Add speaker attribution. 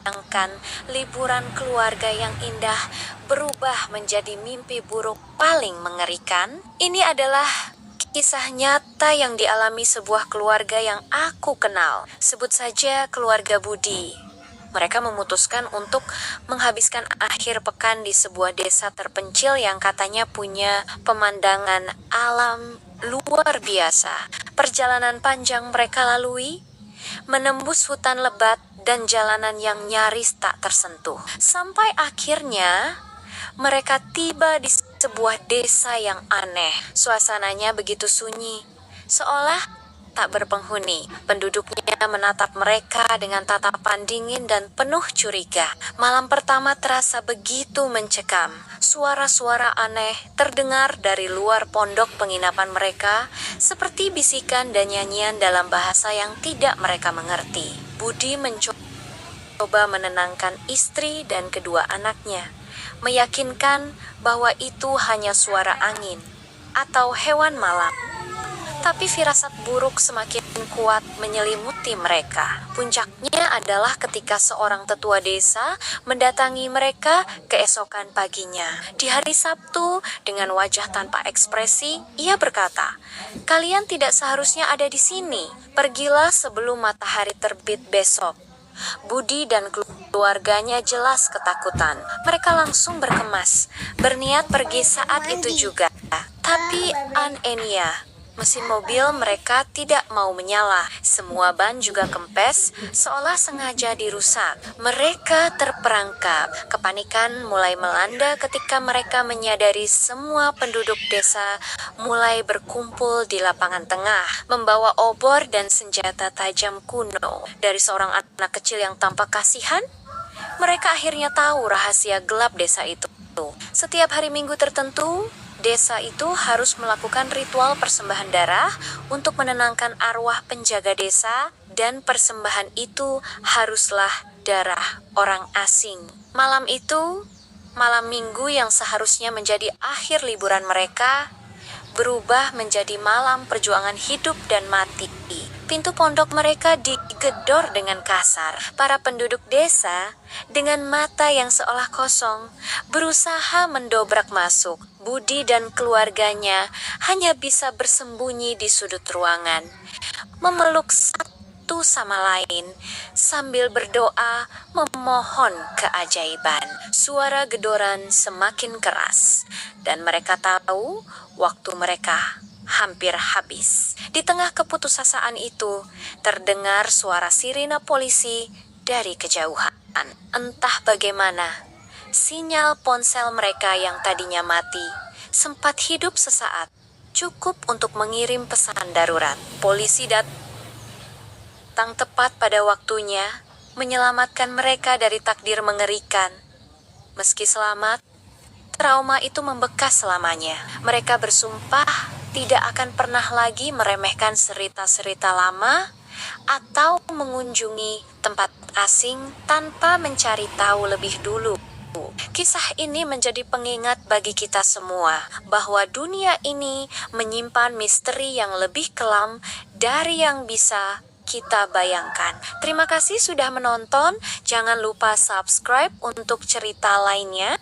Speaker 1: membayangkan liburan keluarga yang indah berubah menjadi mimpi buruk paling mengerikan? Ini adalah kisah nyata yang dialami sebuah keluarga yang aku kenal. Sebut saja keluarga Budi. Mereka memutuskan untuk menghabiskan akhir pekan di sebuah desa terpencil yang katanya punya pemandangan alam luar biasa. Perjalanan panjang mereka lalui, menembus hutan lebat dan jalanan yang nyaris tak tersentuh. Sampai akhirnya mereka tiba di sebuah desa yang aneh. Suasananya begitu sunyi, seolah tak berpenghuni. Penduduknya menatap mereka dengan tatapan dingin dan penuh curiga. Malam pertama terasa begitu mencekam. Suara-suara aneh terdengar dari luar pondok penginapan mereka, seperti bisikan dan nyanyian dalam bahasa yang tidak mereka mengerti. Budi mencoba menenangkan istri dan kedua anaknya, meyakinkan bahwa itu hanya suara angin atau hewan malam. Tapi firasat buruk semakin kuat menyelimuti mereka. Puncaknya adalah ketika seorang tetua desa mendatangi mereka keesokan paginya. Di hari Sabtu, dengan wajah tanpa ekspresi, ia berkata, "Kalian tidak seharusnya ada di sini. Pergilah sebelum matahari terbit besok." Budi dan keluarganya jelas ketakutan. Mereka langsung berkemas, berniat pergi saat itu juga. Tapi anehnya, mesin mobil mereka tidak mau menyala. Semua ban juga kempes, seolah sengaja dirusak. Mereka terperangkap. Kepanikan mulai melanda ketika mereka menyadari semua penduduk desa mulai berkumpul di lapangan tengah, membawa obor dan senjata tajam kuno. Dari seorang anak kecil yang tampak kasihan, mereka akhirnya tahu rahasia gelap desa itu. Setiap hari Minggu tertentu, desa itu harus melakukan ritual persembahan darah untuk menenangkan arwah penjaga desa, dan persembahan itu haruslah darah orang asing. Malam itu, malam Minggu yang seharusnya menjadi akhir liburan mereka, berubah menjadi malam perjuangan hidup dan mati. Pintu pondok mereka digedor dengan kasar. Para penduduk desa, dengan mata yang seolah kosong, berusaha mendobrak masuk. Budi dan keluarganya hanya bisa bersembunyi di sudut ruangan, memeluk satu sama lain, sambil berdoa memohon keajaiban. Suara gedoran semakin keras, dan mereka tahu waktu mereka hampir habis. Di tengah keputusasaan itu, terdengar suara sirine polisi dari kejauhan. Entah bagaimana, sinyal ponsel mereka yang tadinya mati sempat hidup sesaat, cukup untuk mengirim pesan darurat. Polisi datang tepat pada waktunya, menyelamatkan mereka dari takdir mengerikan. Meski selamat, trauma itu membekas selamanya. Mereka bersumpah tidak akan pernah lagi meremehkan cerita-cerita lama atau mengunjungi tempat asing tanpa mencari tahu lebih dulu. Kisah ini menjadi pengingat bagi kita semua bahwa dunia ini menyimpan misteri yang lebih kelam dari yang bisa kita bayangkan. Terima kasih sudah menonton. Jangan lupa subscribe untuk cerita lainnya.